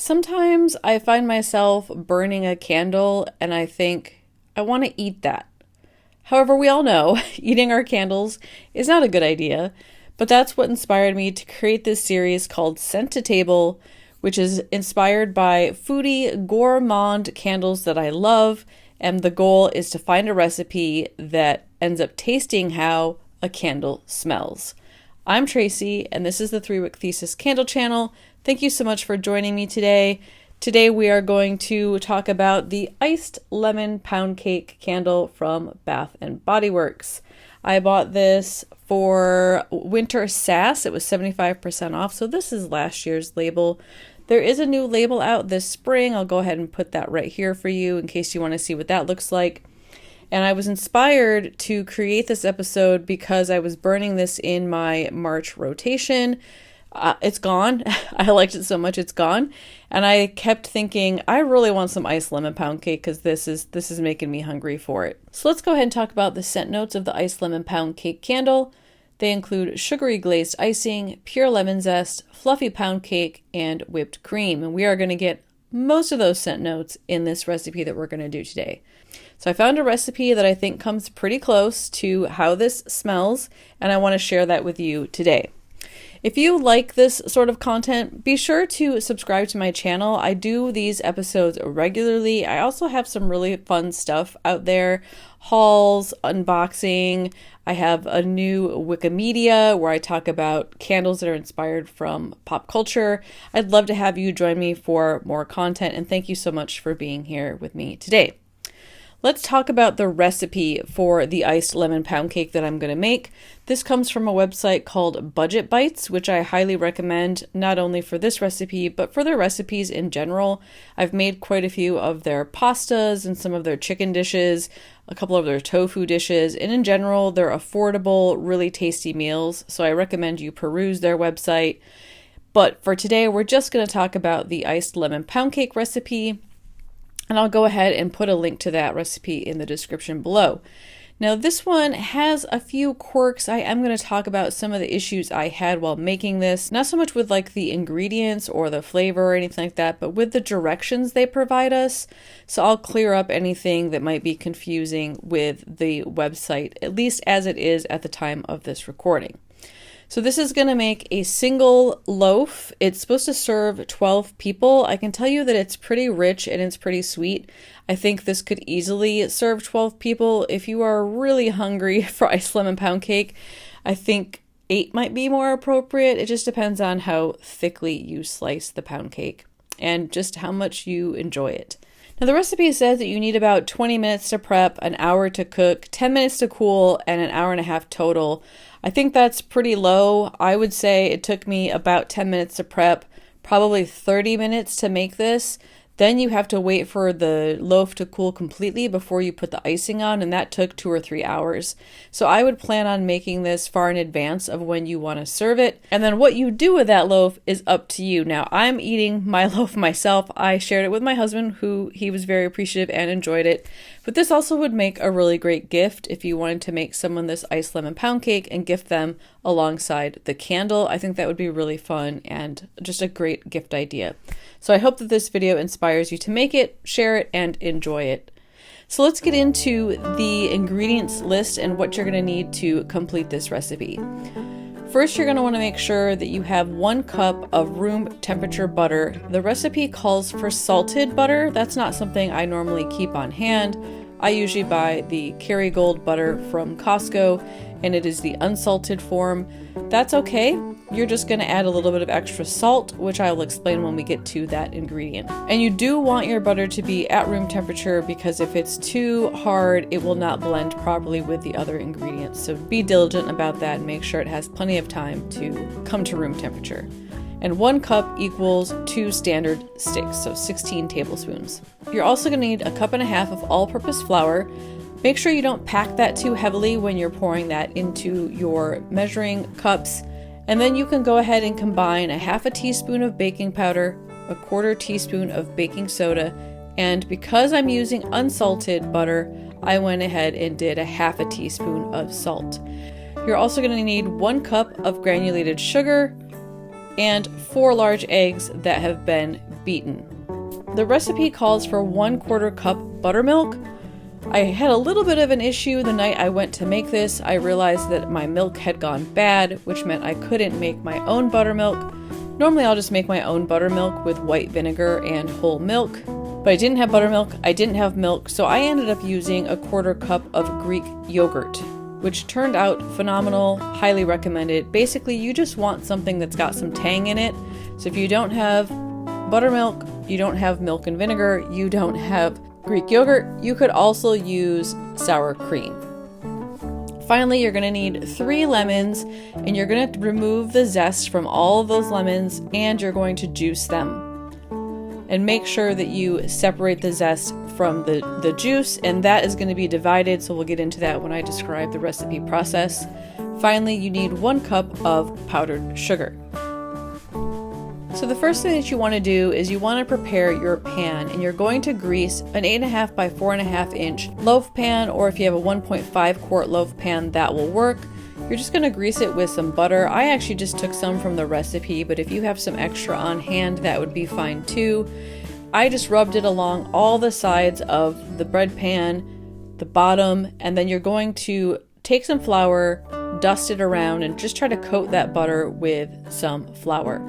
Sometimes I find myself burning a candle and I think, I want to eat that. However, we all know eating our candles is not a good idea, but that's what inspired me to create this series called Scent to Table, which is inspired by foodie, gourmand candles that I love, and the goal is to find a recipe that ends up tasting how a candle smells. I'm Tracy, and this is the 3-Wick Thesis Candle Channel. Thank you so much for joining me today. Today we are going to talk about the Iced Lemon Pound Cake candle from Bath & Body Works. I bought this for Winter Sass. It was 75% off, so this is last year's label. There is a new label out this spring. I'll go ahead and put that right here for you in case you want to see what that looks like. And I was inspired to create this episode because I was burning this in my March rotation. It's gone. I liked it so much it's gone. And I kept thinking, I really want some iced lemon pound cake because this is making me hungry for it. So let's go ahead and talk about the scent notes of the iced lemon pound cake candle. They include sugary glazed icing, pure lemon zest, fluffy pound cake, and whipped cream. And we are going to get most of those scent notes in this recipe that we're going to do today. So I found a recipe that I think comes pretty close to how this smells, and I want to share that with you today. If you like this sort of content, be sure to subscribe to my channel. I do these episodes regularly. I also have some really fun stuff out there. Hauls, unboxing. I have a new Wikimedia where I talk about candles that are inspired from pop culture. I'd love to have you join me for more content, and thank you so much for being here with me today. Let's talk about the recipe for the iced lemon pound cake that I'm going to make. This comes from a website called Budget Bites, which I highly recommend not only for this recipe, but for their recipes in general. I've made quite a few of their pastas and some of their chicken dishes, a couple of their tofu dishes, and in general, they're affordable, really tasty meals. So I recommend you peruse their website. But for today, we're just going to talk about the iced lemon pound cake recipe. And I'll go ahead and put a link to that recipe in the description below. Now this one has a few quirks. I am going to talk about some of the issues I had while making this. Not so much with like the ingredients or the flavor or anything like that, but with the directions they provide us. So I'll clear up anything that might be confusing with the website, at least as it is at the time of this recording. So this is going to make a single loaf. It's supposed to serve 12 people. I can tell you that it's pretty rich and it's pretty sweet. I think this could easily serve 12 people. If you are really hungry for iced lemon pound cake, I think 8 might be more appropriate. It just depends on how thickly you slice the pound cake and just how much you enjoy it. Now the recipe says that you need about 20 minutes to prep, an hour to cook, 10 minutes to cool, and an hour and a half total. I think that's pretty low. I would say it took me about 10 minutes to prep, probably 30 minutes to make this. Then you have to wait for the loaf to cool completely before you put the icing on, and that took 2 or 3 hours. So I would plan on making this far in advance of when you want to serve it. And then what you do with that loaf is up to you. Now, I'm eating my loaf myself. I shared it with my husband, he was very appreciative and enjoyed it. But this also would make a really great gift if you wanted to make someone this iced lemon pound cake and gift them alongside the candle. I think that would be really fun and just a great gift idea. So I hope that this video inspires you to make it, share it, and enjoy it. So let's get into the ingredients list and what you're going to need to complete this recipe. First, you're going to want to make sure that you have 1 cup of room temperature butter. The recipe calls for salted butter. That's not something I normally keep on hand. I usually buy the Kerrygold butter from Costco, and it is the unsalted form. That's okay. You're just going to add a little bit of extra salt, which I will explain when we get to that ingredient. And you do want your butter to be at room temperature because if it's too hard, it will not blend properly with the other ingredients. So be diligent about that and make sure it has plenty of time to come to room temperature. And 1 cup equals 2 standard sticks, so 16 tablespoons. You're also going to need 1.5 cups of all-purpose flour. Make sure you don't pack that too heavily when you're pouring that into your measuring cups. And then you can go ahead and combine 1/2 teaspoon of baking powder, 1/4 teaspoon of baking soda, and because I'm using unsalted butter, I went ahead and did 1/2 teaspoon of salt. You're also going to need 1 cup of granulated sugar and 4 large eggs that have been beaten. The recipe calls for 1/4 cup buttermilk. I had a little bit of an issue the night I went to make this. I realized that my milk had gone bad, which meant I couldn't make my own buttermilk. Normally I'll just make my own buttermilk with white vinegar and whole milk, but I didn't have buttermilk, I didn't have milk, so I ended up using a 1/4 cup of Greek yogurt, which turned out phenomenal, highly recommended. Basically, you just want something that's got some tang in it. So if you don't have buttermilk, you don't have milk and vinegar, you don't have Greek yogurt, you could also use sour cream. Finally, you're going to need 3 lemons, and you're going to remove the zest from all of those lemons, and you're going to juice them. And make sure that you separate the zest from the juice, and that is going to be divided, so we'll get into that when I describe the recipe process. Finally, you need 1 cup of powdered sugar. So the first thing that you want to do is you want to prepare your pan, and you're going to grease an 8.5 by 4.5 inch loaf pan, or if you have a 1.5 quart loaf pan, that will work. You're just going to grease it with some butter. I actually just took some from the recipe, but if you have some extra on hand, that would be fine too. I just rubbed it along all the sides of the bread pan, the bottom, and then you're going to take some flour, dust it around, and just try to coat that butter with some flour.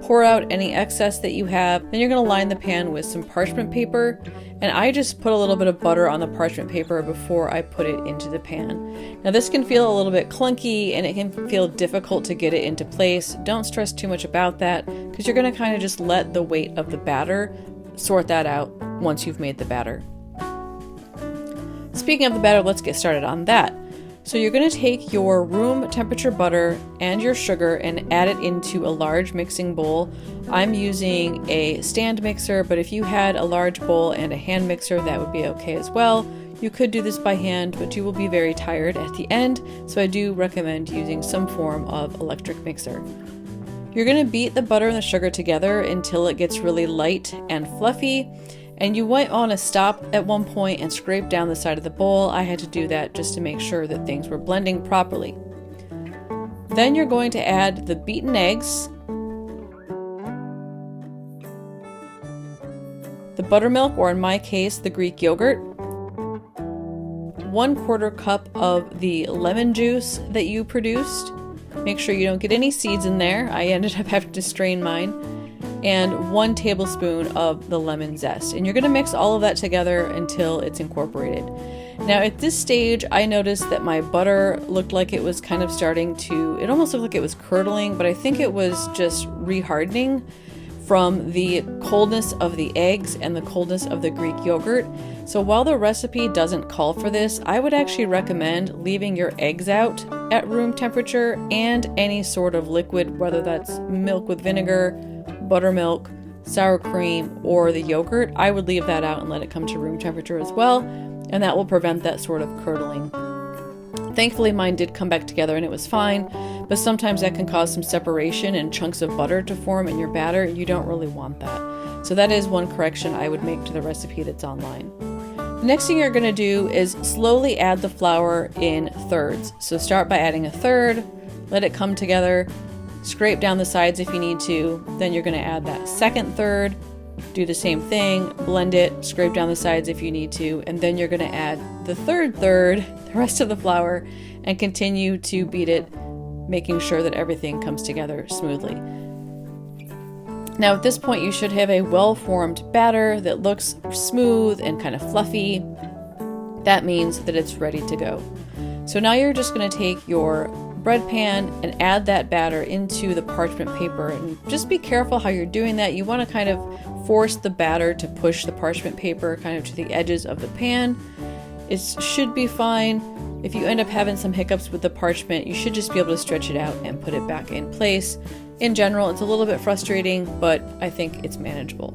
Pour out any excess that you have. Then you're going to line the pan with some parchment paper, and I just put a little bit of butter on the parchment paper before I put it into the pan. Now this can feel a little bit clunky and it can feel difficult to get it into place. Don't stress too much about that, because you're going to kind of just let the weight of the batter sort that out once you've made the batter. Speaking of the batter, let's get started on that. So you're going to take your room temperature butter and your sugar and add it into a large mixing bowl. I'm using a stand mixer, but if you had a large bowl and a hand mixer, that would be okay as well. You could do this by hand, but you will be very tired at the end, so I do recommend using some form of electric mixer. You're going to beat the butter and the sugar together until it gets really light and fluffy. And you might want to stop at one point and scrape down the side of the bowl. I had to do that just to make sure that things were blending properly. Then you're going to add the beaten eggs, the buttermilk, or in my case, the Greek yogurt, 1/4 cup of the lemon juice that you produced. Make sure you don't get any seeds in there. I ended up having to strain mine. And 1 tablespoon of the lemon zest. And you're going to mix all of that together until it's incorporated. Now at this stage, I noticed that my butter looked like it was kind of starting to, it almost looked like it was curdling, but I think it was just rehardening from the coldness of the eggs and the coldness of the Greek yogurt. So while the recipe doesn't call for this, I would actually recommend leaving your eggs out at room temperature and any sort of liquid, whether that's milk with vinegar, buttermilk, sour cream, or the yogurt. I would leave that out and let it come to room temperature as well, and that will prevent that sort of curdling. Thankfully mine did come back together and it was fine, but sometimes that can cause some separation and chunks of butter to form in your batter, and you don't really want that. So that is one correction I would make to the recipe that's online. The next thing you're going to do is slowly add the flour in thirds. So start by adding a third, let it come together, scrape down the sides if you need to, then you're going to add that second third, do the same thing, blend it, scrape down the sides if you need to, and then you're going to add the third, the rest of the flour, and continue to beat it, making sure that everything comes together smoothly. Now at this point you should have a well-formed batter that looks smooth and kind of fluffy. That means that it's ready to go. So now you're just going to take your bread pan and add that batter into the parchment paper, and just be careful how you're doing that. You want to kind of force the batter to push the parchment paper kind of to the edges of the pan. It should be fine. If you end up having some hiccups with the parchment, you should just be able to stretch it out and put it back in place. In general, it's a little bit frustrating, but I think it's manageable.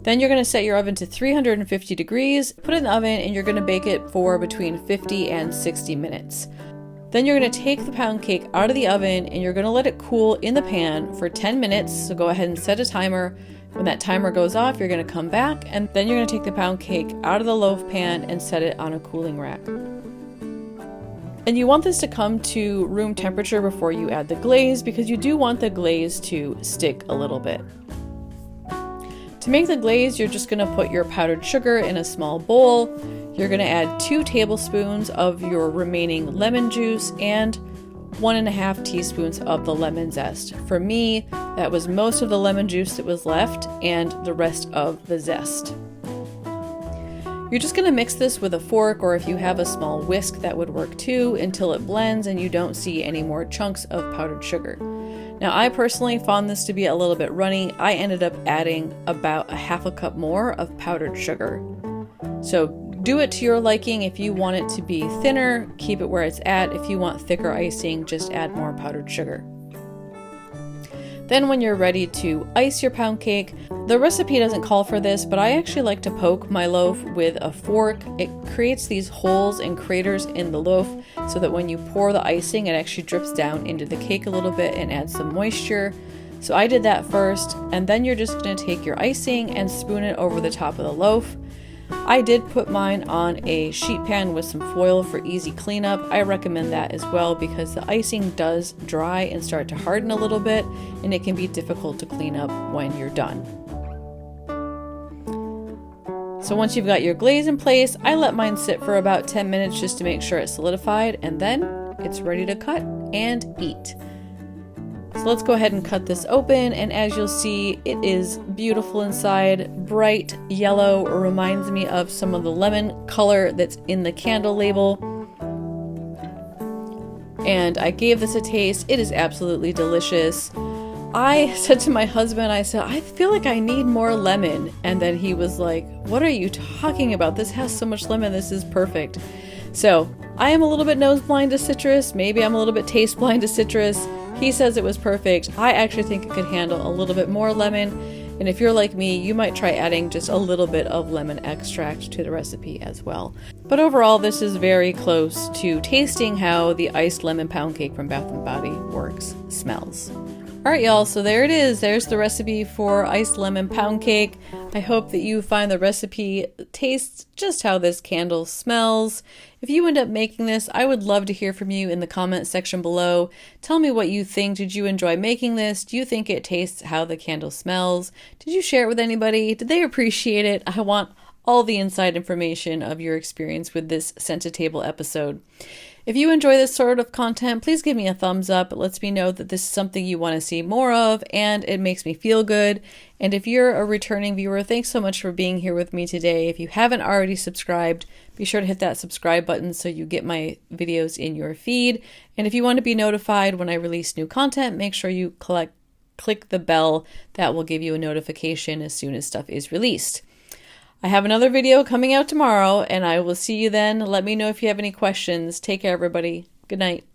Then you're going to set your oven to 350 degrees, put it in the oven, and you're going to bake it for between 50 and 60 minutes. Then you're going to take the pound cake out of the oven and you're going to let it cool in the pan for 10 minutes. So go ahead and set a timer. When that timer goes off, you're going to come back, and then you're going to take the pound cake out of the loaf pan and set it on a cooling rack. And you want this to come to room temperature before you add the glaze, because you do want the glaze to stick a little bit. To make the glaze, you're just going to put your powdered sugar in a small bowl. You're going to add 2 tablespoons of your remaining lemon juice and 1.5 teaspoons of the lemon zest. For me, that was most of the lemon juice that was left and the rest of the zest. You're just going to mix this with a fork, or if you have a small whisk that would work too, until it blends and you don't see any more chunks of powdered sugar. Now, I personally found this to be a little bit runny. I ended up adding about 1/2 cup more of powdered sugar. So do it to your liking. If you want it to be thinner, keep it where it's at. If you want thicker icing, just add more powdered sugar. Then when you're ready to ice your pound cake, the recipe doesn't call for this, but I actually like to poke my loaf with a fork. It creates these holes and craters in the loaf so that when you pour the icing, it actually drips down into the cake a little bit and adds some moisture. So I did that first, and then you're just going to take your icing and spoon it over the top of the loaf. I did put mine on a sheet pan with some foil for easy cleanup. I recommend that as well because the icing does dry and start to harden a little bit, and it can be difficult to clean up when you're done. So once you've got your glaze in place, I let mine sit for about 10 minutes just to make sure it's solidified, and then it's ready to cut and eat. So let's go ahead and cut this open, and as you'll see, it is beautiful inside, bright yellow, reminds me of some of the lemon color that's in the candle label. And I gave this a taste. It is absolutely delicious. I said to my husband, I said, I feel like I need more lemon. And then he was like, what are you talking about? This has so much lemon. This is perfect. So I am a little bit nose blind to citrus. Maybe I'm a little bit taste blind to citrus. He says it was perfect. I actually think it could handle a little bit more lemon. And if you're like me, you might try adding just a little bit of lemon extract to the recipe as well. But overall, this is very close to tasting how the iced lemon pound cake from Bath & Body Works smells. Alright y'all, so there it is. There's the recipe for iced lemon pound cake. I hope that you find the recipe tastes just how this candle smells. If you end up making this, I would love to hear from you in the comment section below. Tell me what you think. Did you enjoy making this? Do you think it tastes how the candle smells? Did you share it with anybody? Did they appreciate it? I want all the inside information of your experience with this Scent to Table episode. If you enjoy this sort of content, please give me a thumbs up. It lets me know that this is something you want to see more of, and it makes me feel good. And if you're a returning viewer, thanks so much for being here with me today. If you haven't already subscribed, be sure to hit that subscribe button so you get my videos in your feed. And if you want to be notified when I release new content, make sure you click the bell. That will give you a notification as soon as stuff is released. I have another video coming out tomorrow, and I will see you then. Let me know if you have any questions. Take care, everybody. Good night.